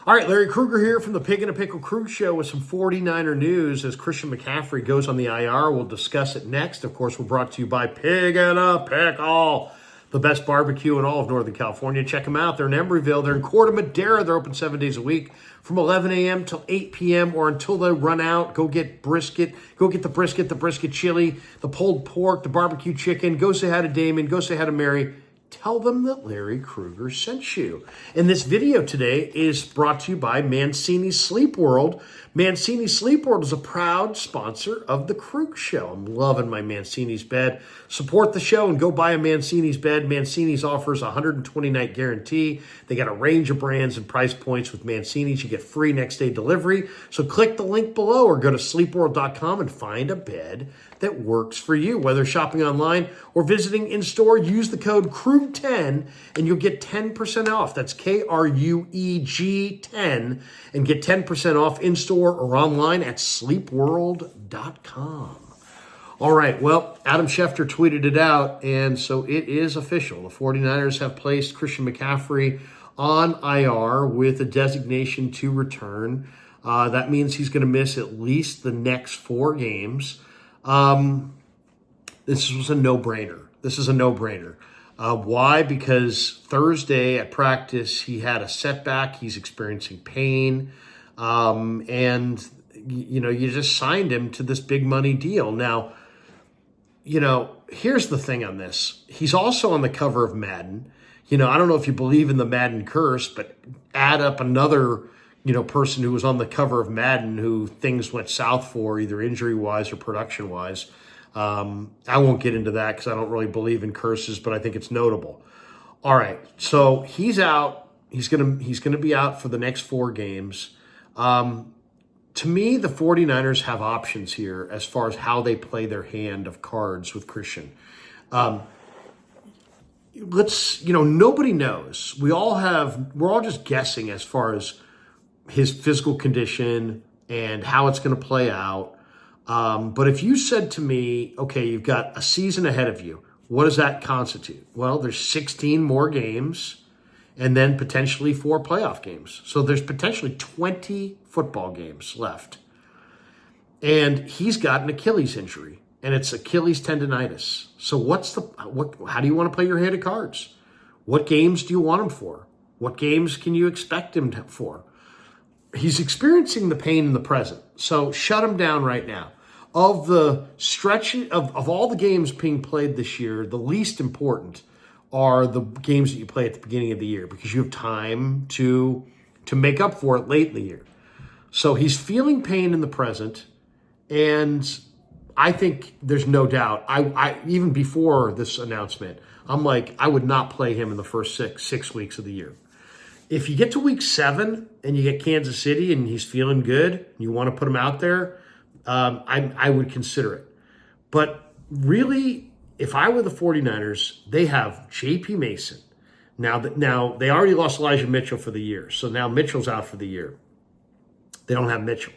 All right, Larry Krueger here from the Pig in a Pickle Crew Show with some 49er news as Christian McCaffrey goes on the IR. We'll discuss it next. Of course, we're brought to you by Pig in a Pickle, the best barbecue in all of Northern California. Check them out. They're in Embryville. They're in Corte Madera. They're open 7 days a week from 11 a.m. till 8 p.m. or until they run out. Go get brisket. Go get the brisket chili, the pulled pork, the barbecue chicken. Go say hi to Damon. Go say hi to Mary. Tell them that Larry Krueger sent you. And this video today is brought to you by Mancini Sleep World. Mancini Sleep World is a proud sponsor of the Krug Show. I'm loving my Mancini's bed. Support the show and go buy a Mancini's bed. Mancini's offers a 120-night guarantee. They got a range of brands and price points with Mancini's. You get free next-day delivery. So click the link below or go to sleepworld.com and find a bed that works for you. Whether shopping online or visiting in-store, use the code KRUG10 and you'll get 10% off. That's KRUEG 10 and get 10% off in-store or online at sleepworld.com. All right, well, Adam Schefter tweeted it out, and so it is official. The 49ers have placed Christian McCaffrey on IR with a designation to return. That means he's going to miss at least the next 4 games. This was a no-brainer. This is a no-brainer. Why? Because Thursday at practice, he had a setback. He's experiencing pain. And, you just signed him to this big money deal. Now, here's the thing on this. He's also on the cover of Madden. I don't know if you believe in the Madden curse, but add up another person who was on the cover of Madden who things went south for, either injury-wise or production-wise. I won't get into that because I don't really believe in curses, but I think it's notable. All right, so he's out. He's gonna be out for the next 4 games. To me, the 49ers have options here as far as how they play their hand of cards with Christian. Nobody knows. We're all just guessing as far as his physical condition and how it's going to play out. But if you said to me, okay, you've got a season ahead of you, what does that constitute? Well, there's 16 more games and then potentially 4 playoff games. So there's potentially 20 football games left. And he's got an Achilles injury, and it's Achilles tendonitis. So how do you want to play your hand of cards? What games do you want him for? What games can you expect him for? He's experiencing the pain in the present, so shut him down right now. Of the stretch of all the games being played this year, the least important are the games that you play at the beginning of the year because you have time to make up for it late in the year. So he's feeling pain in the present, and I think there's no doubt. I even before this announcement, I'm like, I would not play him in the first six weeks of the year. If you get to week 7 and you get Kansas City and he's feeling good, and you want to put him out there, I would consider it. But really, if I were the 49ers, they have J.P. Mason. Now they already lost Elijah Mitchell for the year, so now Mitchell's out for the year. They don't have Mitchell.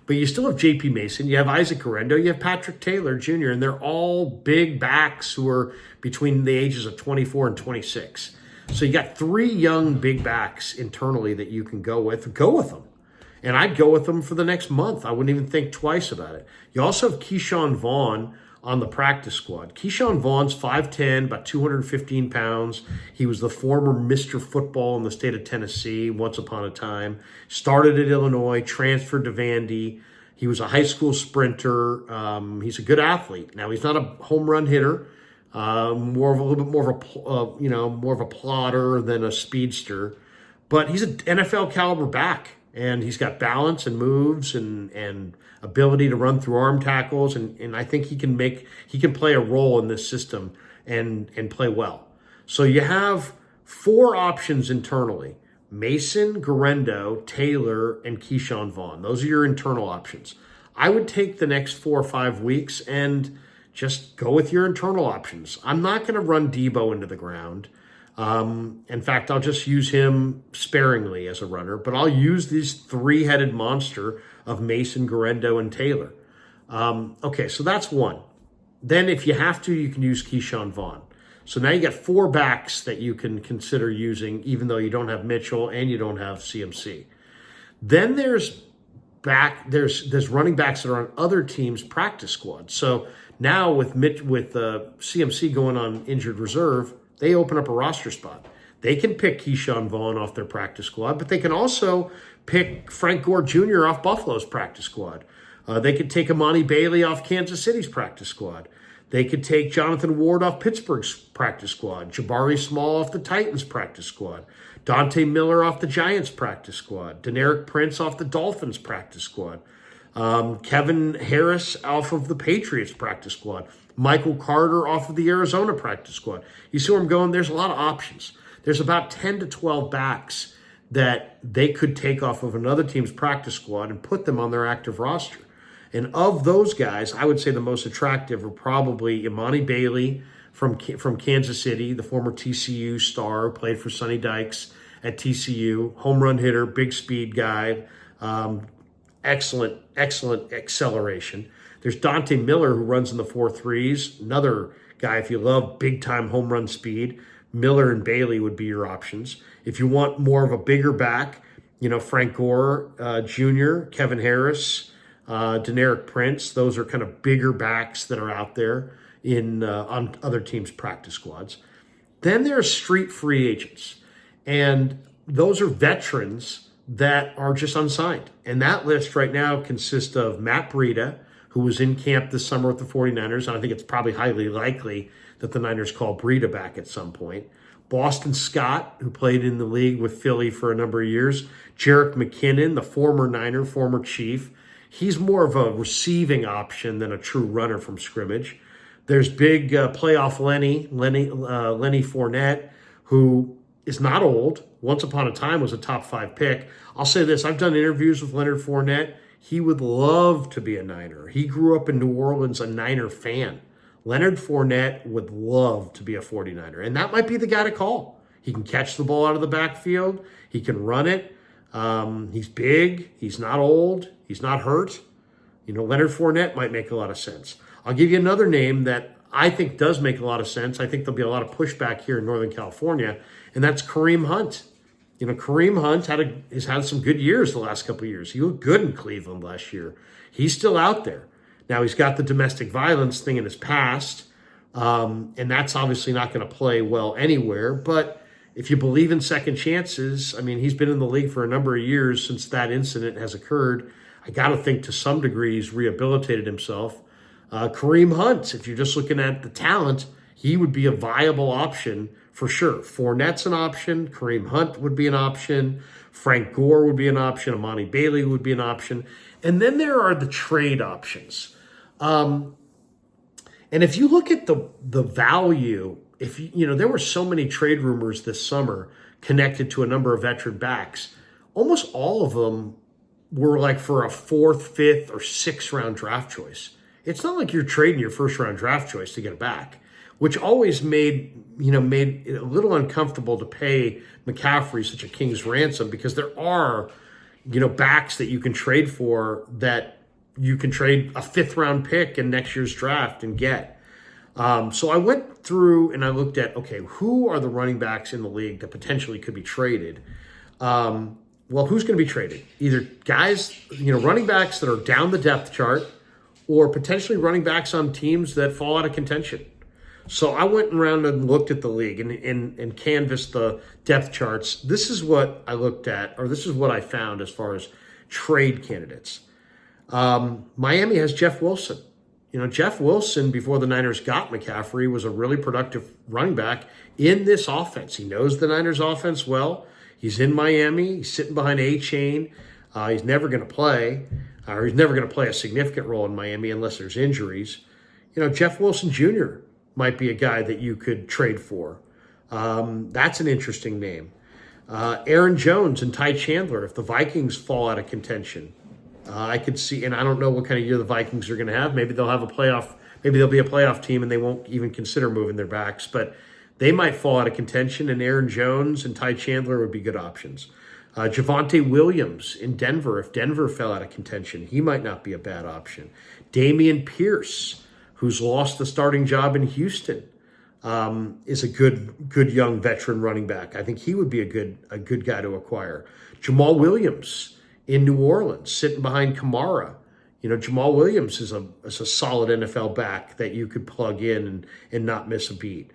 But you still have J.P. Mason, you have Isaac Guerrero, you have Patrick Taylor Jr., and they're all big backs who are between the ages of 24 and 26. So you got 3 young big backs internally that you can go with. Go with them. And I'd go with them for the next month. I wouldn't even think twice about it. You also have Keyshawn Vaughn on the practice squad. Keyshawn Vaughn's 5'10", about 215 pounds. He was the former Mr. Football in the state of Tennessee once upon a time. Started at Illinois, transferred to Vandy. He was a high school sprinter. He's a good athlete. Now, he's not a home run hitter. A little bit more of a plotter than a speedster. But he's an NFL caliber back. And he's got balance and moves and ability to run through arm tackles, and I think he can play a role in this system and play well. So you have 4 options internally: Mason, Guerrero, Taylor, and Keyshawn Vaughn. Those are your internal options. I would take the next 4 or 5 weeks and just go with your internal options. I'm not going to run Debo into the ground. In fact, I'll just use him sparingly as a runner, but I'll use this 3-headed monster of Mason, Guerrero, and Taylor. Okay, so that's one. Then if you have to, you can use Keyshawn Vaughn. So now you got 4 backs that you can consider using, even though you don't have Mitchell and you don't have CMC. Then there's running backs that are on other teams' practice squads. So now with CMC going on injured reserve, they open up a roster spot. They can pick Keyshawn Vaughn off their practice squad, but they can also pick Frank Gore Jr. off Buffalo's practice squad. They could take Imani Bailey off Kansas City's practice squad. They could take Jonathan Ward off Pittsburgh's practice squad, Jabari Small off the Titans' practice squad, Dante Miller off the Giants' practice squad, Deneric Prince off the Dolphins' practice squad, Kevin Harris off of the Patriots' practice squad, Michael Carter off of the Arizona practice squad. You see where I'm going? There's a lot of options. There's about 10 to 12 backs that they could take off of another team's practice squad and put them on their active roster. And of those guys, I would say the most attractive are probably Imani Bailey from Kansas City, the former TCU star, played for Sonny Dykes at TCU, home run hitter, big speed guy, excellent acceleration. There's Dante Miller, who runs in the 4.3s, another guy, if you love big-time home run speed, Miller and Bailey would be your options. If you want more of a bigger back, Frank Gore Jr., Kevin Harris, Deneric Prince, those are kind of bigger backs that are out there on other teams' practice squads. Then there are street free agents, and those are veterans that are just unsigned. And that list right now consists of Matt Breida, who was in camp this summer with the 49ers, and I think it's probably highly likely that the Niners call Breida back at some point. Boston Scott, who played in the league with Philly for a number of years. Jerick McKinnon, the former Niner, former Chief. He's more of a receiving option than a true runner from scrimmage. There's big playoff Lenny Fournette, who is not old. Once upon a time was a top 5 pick. I'll say this, I've done interviews with Leonard Fournette. He would love to be a Niner. He grew up in New Orleans, a Niner fan. Leonard Fournette would love to be a 49er, and that might be the guy to call. He can catch the ball out of the backfield. He can run it. He's big. He's not old. He's not hurt. Leonard Fournette might make a lot of sense. I'll give you another name that I think does make a lot of sense. I think there'll be a lot of pushback here in Northern California, and that's Kareem Hunt. Kareem Hunt has had some good years the last couple of years. He looked good in Cleveland last year. He's still out there. Now, he's got the domestic violence thing in his past, and that's obviously not going to play well anywhere. But if you believe in second chances, he's been in the league for a number of years since that incident has occurred. I got to think to some degree he's rehabilitated himself. Kareem Hunt, if you're just looking at the talent, he would be a viable option for sure. Fournette's an option. Kareem Hunt would be an option. Frank Gore would be an option. Imani Bailey would be an option. And then there are the trade options. And if you look at the value, there were so many trade rumors this summer connected to a number of veteran backs. Almost all of them were like for a 4th, 5th, or 6th round draft choice. It's not like you're trading your 1st round draft choice to get it back, which always made it a little uncomfortable to pay McCaffrey such a king's ransom, because there are, backs that you can trade for that you can trade a 5th round pick in next year's draft and get. So I went through and I looked at, who are the running backs in the league that potentially could be traded? Well, who's going to be traded? Either guys, running backs that are down the depth chart, or potentially running backs on teams that fall out of contention. So I went around and looked at the league and canvassed the depth charts. This is what I looked at, or this is what I found as far as trade candidates. Miami has Jeff Wilson. Jeff Wilson, before the Niners got McCaffrey, was a really productive running back in this offense. He knows the Niners offense well. He's in Miami. He's sitting behind A-Chain. He's never going to play, or he's never going to play a significant role in Miami unless there's injuries. Jeff Wilson Jr. might be a guy that you could trade for. That's an interesting name. Aaron Jones and Ty Chandler, if the Vikings fall out of contention. I could see, and I don't know what kind of year the Vikings are going to have. Maybe they'll have a playoff. Maybe they'll be a playoff team and they won't even consider moving their backs. But they might fall out of contention, and Aaron Jones and Ty Chandler would be good options. Javonte Williams in Denver, if Denver fell out of contention, he might not be a bad option. Dameon Pierce, who's lost the starting job in Houston, is a good young veteran running back. I think he would be a good guy to acquire. Jamal Williams in New Orleans, sitting behind Kamara. Jamal Williams is a solid NFL back that you could plug in and not miss a beat.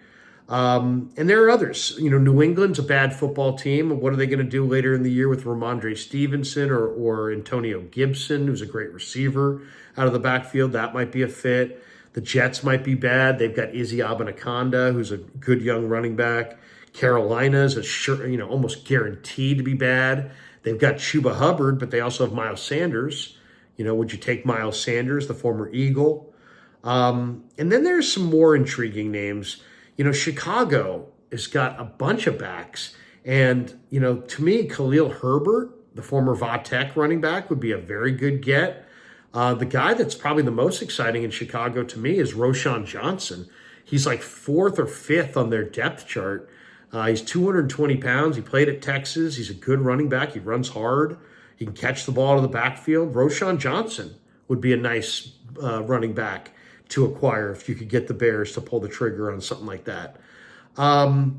And there are others. New England's a bad football team. What are they going to do later in the year with Ramondre Stevenson or Antonio Gibson, who's a great receiver out of the backfield? That might be a fit. The Jets might be bad. They've got Izzy Abinaconda, who's a good young running back. Carolina's almost guaranteed to be bad. They've got Chuba Hubbard, but they also have Miles Sanders. Would you take Miles Sanders, the former Eagle? And then there's some more intriguing names. Chicago has got a bunch of backs. And, to me, Khalil Herbert, the former Va-Tech running back, would be a very good get. The guy that's probably the most exciting in Chicago to me is Roschon Johnson. He's like 4th or 5th on their depth chart. He's 220 pounds. He played at Texas. He's a good running back. He runs hard. He can catch the ball out of the backfield. Roschon Johnson would be a nice running back to acquire if you could get the Bears to pull the trigger on something like that. I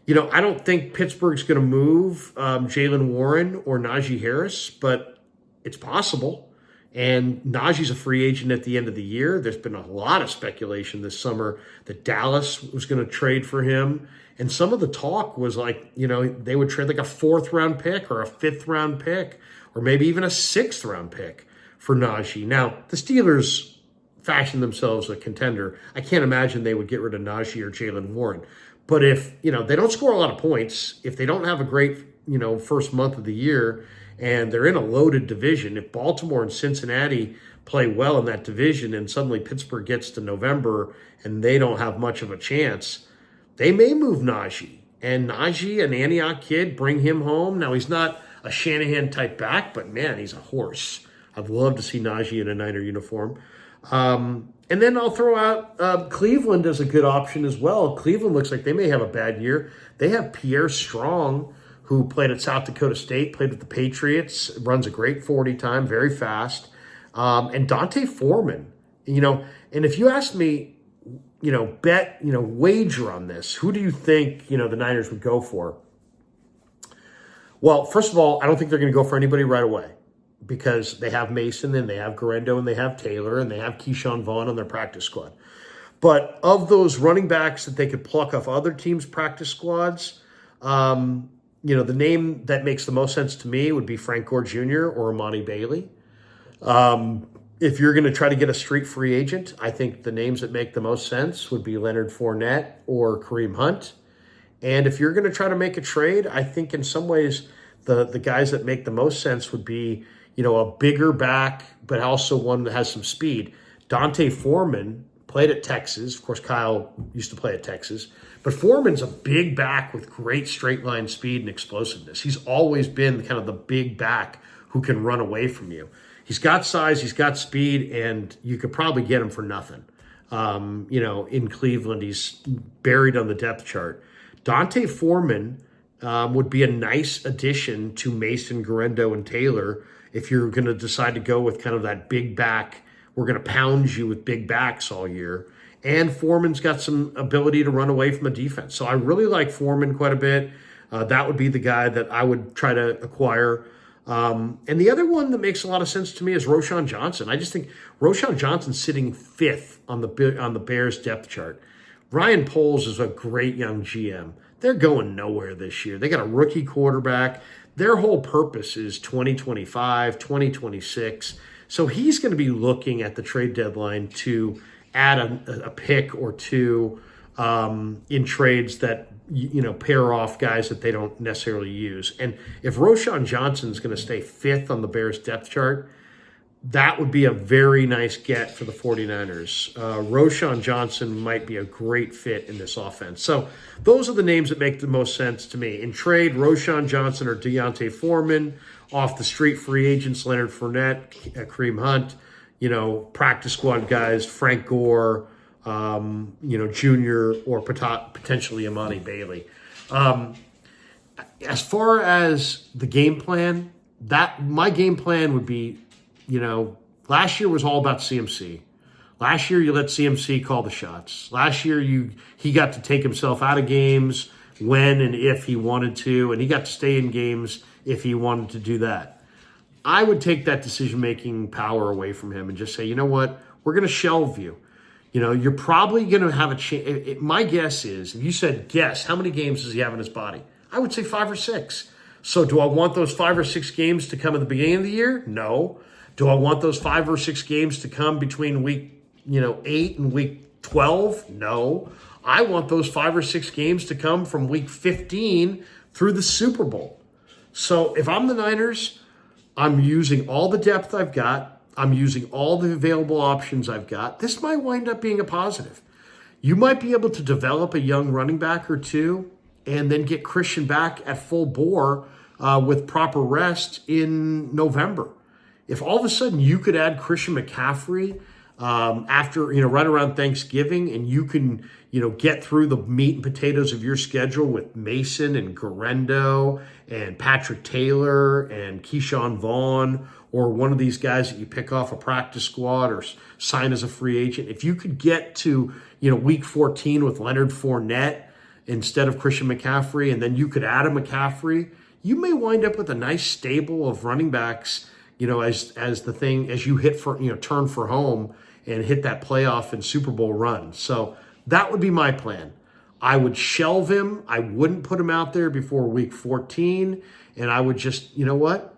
don't think Pittsburgh's going to move Jaylen Warren or Najee Harris, but it's possible. And Najee's a free agent at the end of the year. There's been a lot of speculation this summer that Dallas was going to trade for him. And some of the talk was like, they would trade like a 4th-round pick or a 5th-round pick or maybe even a 6th-round pick for Najee. Now, the Steelers fashioned themselves a contender. I can't imagine they would get rid of Najee or Jaylen Warren. But if, they don't score a lot of points, if they don't have a great, first month of the year, and they're in a loaded division, if Baltimore and Cincinnati play well in that division and suddenly Pittsburgh gets to November and they don't have much of a chance, they may move Najee. And Najee, an Antioch kid, bring him home. Now, he's not a Shanahan-type back, but, man, he's a horse. I'd love to see Najee in a Niner uniform. And then I'll throw out Cleveland as a good option as well. Cleveland looks like they may have a bad year. They have Pierre Strong, who played at South Dakota State, played with the Patriots, runs a great 40 time, very fast. And Dante Foreman, and if you ask me, wager on this, who do you think, the Niners would go for? Well, first of all, I don't think they're going to go for anybody right away because they have Mason and they have Garendo and they have Taylor and they have Keyshawn Vaughn on their practice squad. But of those running backs that they could pluck off other teams' practice squads, the name that makes the most sense to me would be Frank Gore Jr. or Amani Bailey. If you're going to try to get a street free agent, I think the names that make the most sense would be Leonard Fournette or Kareem Hunt. And if you're going to try to make a trade, I think in some ways the guys that make the most sense would be, a bigger back, but also one that has some speed. Dante Foreman played at Texas. Of course, Kyle used to play at Texas. But Foreman's a big back with great straight line speed and explosiveness. He's always been kind of the big back who can run away from you. He's got size, he's got speed, and you could probably get him for nothing. In Cleveland, he's buried on the depth chart. Dante Foreman would be a nice addition to Mason, Garendo, and Taylor if you're going to decide to go with kind of that big back. We're going to pound you with big backs all year. And Foreman's got some ability to run away from a defense. So I really like Foreman quite a bit. That would be the guy that I would try to acquire. And the other one that makes a lot of sense to me is Roschon Johnson. I just think Roschon Johnson's sitting 5th on the Bears depth chart. Ryan Poles is a great young GM. They're going nowhere this year. They got a rookie quarterback. Their whole purpose is 2025, 2026. So he's going to be looking at the trade deadline to add a pick or two in trades that pair off guys that they don't necessarily use. And if Roschon Johnson's going to stay 5th on the Bears depth chart, that would be a very nice get for the 49ers. Roschon Johnson might be a great fit in this offense. So those are the names that make the most sense to me. In trade, Roschon Johnson or Deontay Foreman. Off the street, free agents, Leonard Fournette, Kareem Hunt. Practice squad guys, Frank Gore, Jr. or potentially Amani Bailey. As far as the game plan, my game plan would be, last year was all about CMC. Last year you let CMC call the shots. Last year he got to take himself out of games when and if he wanted to, and he got to stay in games if he wanted to do that. I would take that decision-making power away from him and just say, you know what, we're going to shelve you. You know, you're probably going to have a chance. My guess is, if you said, guess, how many games does he have in his body? I would say 5 or 6. So do I want those 5 or 6 games to come at the beginning of the year? No. Do I want those 5 or 6 games to come between week, 8 and week 12? No. I want those 5 or 6 games to come from week 15 through the Super Bowl. So if I'm the Niners, I'm using all the depth I've got. I'm using all the available options I've got. This might wind up being a positive. You might be able to develop a young running back or two and then get Christian back at full bore with proper rest in November. If all of a sudden you could add Christian McCaffrey after, right around Thanksgiving, and you can, get through the meat and potatoes of your schedule with Mason and Garendo and Patrick Taylor and Keyshawn Vaughn, or one of these guys that you pick off a practice squad or sign as a free agent. If you could get to, week 14 with Leonard Fournette instead of Christian McCaffrey, and then you could add a McCaffrey, you may wind up with a nice stable of running backs, as you hit for, turn for home and hit that playoff and Super Bowl run. So that would be my plan. I would shelve him. I wouldn't put him out there before week 14. And I would just, you know what?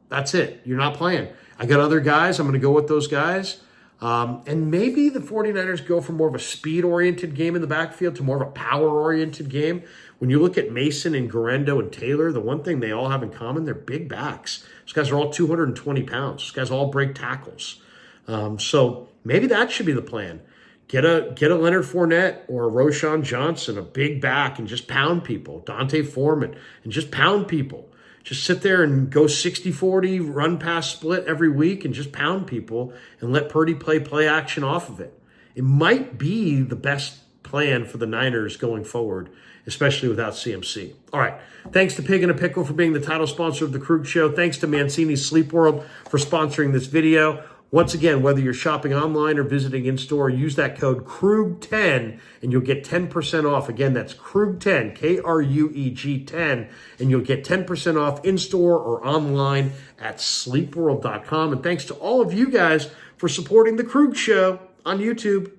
That's it. You're not playing. I got other guys. I'm going to go with those guys. And maybe the 49ers go from more of a speed-oriented game in the backfield to more of a power-oriented game. When you look at Mason and Garendo and Taylor, the one thing they all have in common, they're big backs. Those guys are all 220 pounds. Those guys all break tackles. So maybe that should be the plan. Get a Leonard Fournette or a Roshan Johnson, a big back, and just pound people. Dante Foreman, and just pound people. Just sit there and go 60-40, run pass split every week and just pound people and let Purdy play action off of it. It might be the best plan for the Niners going forward, especially without CMC. All right. Thanks to Pig and a Pickle for being the title sponsor of The Krug Show. Thanks to Mancini's Sleep World for sponsoring this video. Once again, whether you're shopping online or visiting in-store, use that code KRUG10 and you'll get 10% off. Again, that's KRUG10, K-R-U-E-G 10, and you'll get 10% off in-store or online at sleepworld.com. And thanks to all of you guys for supporting The Krug Show on YouTube.